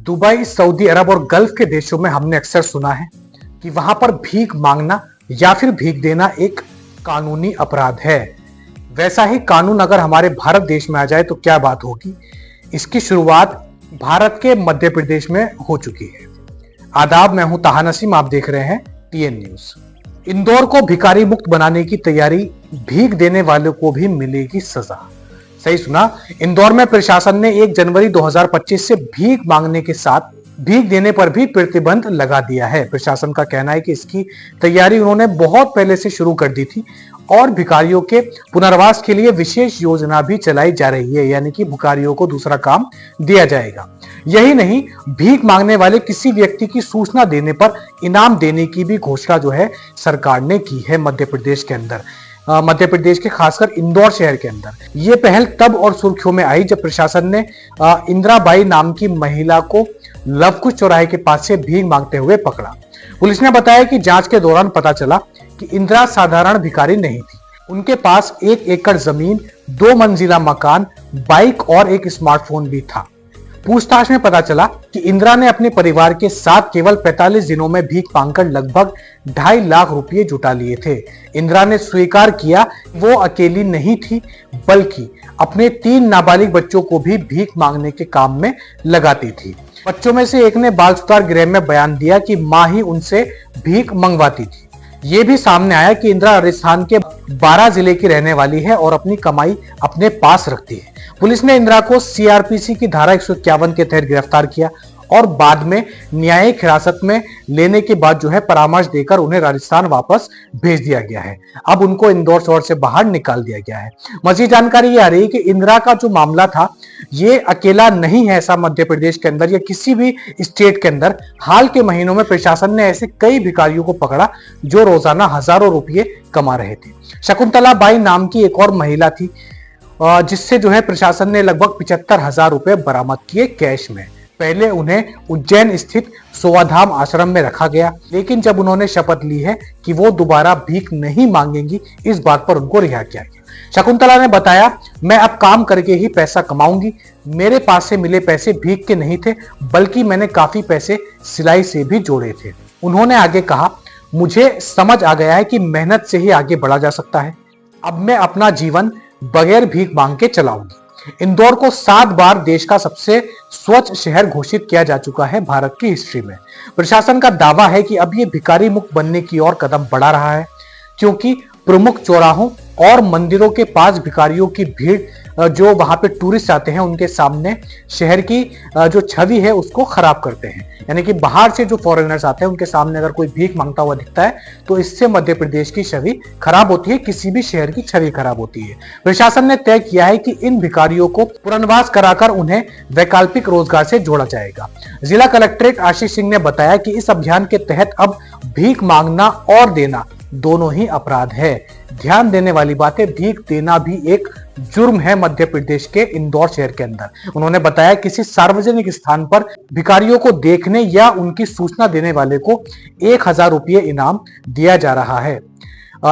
Dubai, Saudi अरब और gulf के देशों में हमने अक्सर सुना है कि वहां पर भीख मांगना या फिर भीख देना एक कानूनी अपराध है। वैसा ही कानून अगर हमारे भारत देश में आ जाए तो क्या बात होगी। इसकी शुरुआत भारत के मध्य प्रदेश में हो चुकी है। आदाब, मैं हूं ताहा नसीम, आप देख रहे हैं टीएन न्यूज। इंदौर को भिखारी मुक्त बनाने की तैयारी, भीख देने वालों को भी मिलेगी सजा। सही सुना, इंदौर में प्रशासन ने 1 जनवरी 2025 से भीख मांगने के साथ भीख देने पर भी प्रतिबंध लगा दिया है। प्रशासन का कहना है कि इसकी तैयारी उन्होंने बहुत पहले से शुरू कर दी थी और भिखारियों के पुनर्वास के लिए विशेष योजना भी चलाई जा रही है, यानी कि भिखारियों को दूसरा काम दिया जाएगा। यही नहीं, भीख मांगने वाले किसी व्यक्ति की सूचना देने पर इनाम देने की भी घोषणा जो है सरकार ने की है मध्य प्रदेश के अंदर। मध्य प्रदेश के खासकर इंदौर शहर के अंदर ये पहल तब और सुर्खियों में आई जब प्रशासन ने इंदिराबाई नाम की महिला को लवकुश चौराहे के पास से भीख मांगते हुए पकड़ा। पुलिस ने बताया कि जांच के दौरान पता चला कि इंदिरा साधारण भिखारी नहीं थी। उनके पास 1 एकड़ जमीन, 2 मंजिला मकान, बाइक और एक स्मार्टफोन भी था। पूछताछ में पता चला कि इंदिरा ने अपने परिवार के साथ केवल 45 दिनों में भीख मांगकर लगभग 2.5 लाख रुपए जुटा लिए थे। इंदिरा ने स्वीकार किया वो अकेली नहीं थी, बल्कि अपने 3 नाबालिग बच्चों को भी भीख मांगने के काम में लगाती थी। बच्चों में से एक ने बाल सुधार गृह में बयान दिया कि मां ही उनसे भीख मंगवाती थी। ये भी सामने आया कि इंदिरा राजस्थान के 12 जिले की रहने वाली है और अपनी कमाई अपने पास रखती है। पुलिस ने इंदिरा को सीआरपीसी की धारा 151 के तहत गिरफ्तार किया और बाद में न्यायिक हिरासत में लेने के बाद जो है परामर्श देकर उन्हें राजस्थान वापस भेज दिया गया है। अब उनको इंदौर शहर से बाहर निकाल दिया गया है। मजीद जानकारी ये आ रही है कि इंदिरा का जो मामला था ये अकेला नहीं है ऐसा मध्य प्रदेश के अंदर या किसी भी स्टेट के अंदर। हाल के महीनों में प्रशासन ने ऐसे कई भिखारियों को पकड़ा जो रोजाना हजारों रुपये कमा रहे थे। शकुंतला बाई नाम की एक और महिला थी जिससे जो है प्रशासन ने लगभग 75,000 रुपए बरामद किए कैश में। पहले उन्हें उज्जैन स्थित सोवाधाम आश्रम में रखा गया, लेकिन जब उन्होंने शपथ ली है कि वो दोबारा भीख नहीं मांगेंगी, इस बात पर उनको रिहा किया गया। शकुंतला ने बताया, मैं अब काम करके ही पैसा कमाऊंगी। मेरे पास से मिले पैसे भीख के नहीं थे, बल्कि मैंने काफी पैसे सिलाई से भी जोड़े थे। उन्होंने आगे कहा, मुझे समझ आ गया है कि मेहनत से ही आगे बढ़ा जा सकता है। अब मैं अपना जीवन बगैर भीख मांग के चलाऊंगी। इंदौर को 7 बार देश का सबसे स्वच्छ शहर घोषित किया जा चुका है भारत की हिस्ट्री में। प्रशासन का दावा है कि अब ये भिखारी मुक्त बनने की ओर कदम बढ़ा रहा है, क्योंकि प्रमुख चौराहों और मंदिरों के पास भिखारियों की भीड़ जो वहां पे टूरिस्ट आते हैं उनके सामने शहर की जो छवि है उसको खराब करते हैं। यानी कि बाहर से जो फॉरेनर्स आते हैं उनके सामने अगर कोई भीख मांगता हुआ दिखता है तो इससे मध्य प्रदेश की छवि खराब होती है, किसी भी शहर की छवि खराब होती है। प्रशासन ने तय किया है कि इन भिखारियों को पुनर्वास कराकर उन्हें वैकल्पिक रोजगार से जोड़ा जाएगा। जिला कलेक्ट्रेट आशीष सिंह ने बताया कि इस अभियान के तहत अब भीख मांगना और देना दोनों ही अपराध है। ध्यान देने वाली बात है, भीख देना भी एक जुर्म है मध्य प्रदेश के इंदौर शहर के अंदर। उन्होंने बताया किसी सार्वजनिक स्थान पर भिखारियों को देखने या उनकी सूचना देने वाले को 1,000 रुपये इनाम दिया जा रहा है।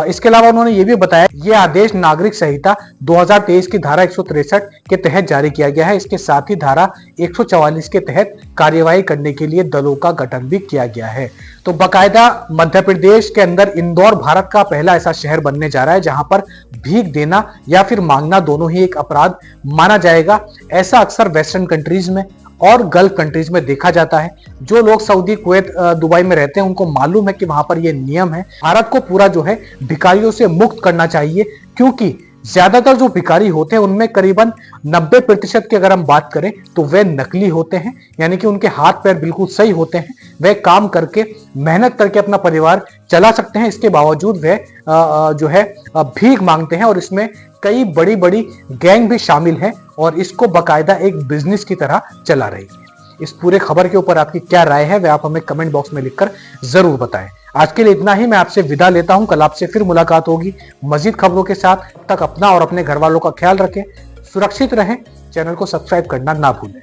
इसके अलावा उन्होंने ये भी बताया ये आदेश नागरिक संहिता 2023 की धारा 163 के तहत जारी किया गया है। इसके साथ ही धारा 144 के तहत कार्यवाही करने के लिए दलों का गठन भी किया गया है। तो बकायदा मध्य प्रदेश के अंदर इंदौर भारत का पहला ऐसा शहर बनने जा रहा है जहां पर भीख देना या फिर मांगना दोनों ही एक अपराध माना जाएगा। ऐसा अक्सर वेस्टर्न कंट्रीज में और गल्फ कंट्रीज में देखा जाता है। जो लोग सऊदी, कुवैत, दुबई में रहते हैं उनको मालूम है कि वहां पर ये नियम है। भारत को पूरा जो है भिखारियों से मुक्त करना चाहिए, क्योंकि ज्यादातर जो भिखारी होते हैं उनमें करीबन 90% की अगर हम बात करें तो वे नकली होते हैं। यानी कि उनके हाथ पैर बिल्कुल सही होते हैं, वे काम करके मेहनत करके अपना परिवार चला सकते हैं। इसके बावजूद वे जो है भीख मांगते हैं और इसमें कई बड़ी बड़ी गैंग भी शामिल है और इसको बकायदा एक बिजनेस की तरह चला रही है। इस पूरे खबर के ऊपर आपकी क्या राय है वह आप हमें कमेंट बॉक्स में लिखकर जरूर बताएं। आज के लिए इतना ही, मैं आपसे विदा लेता हूं। कल आपसे फिर मुलाकात होगी मजीद खबरों के साथ। तब तक अपना और अपने घर वालों का ख्याल रखें, सुरक्षित रहें, चैनल को सब्सक्राइब करना ना भूलें।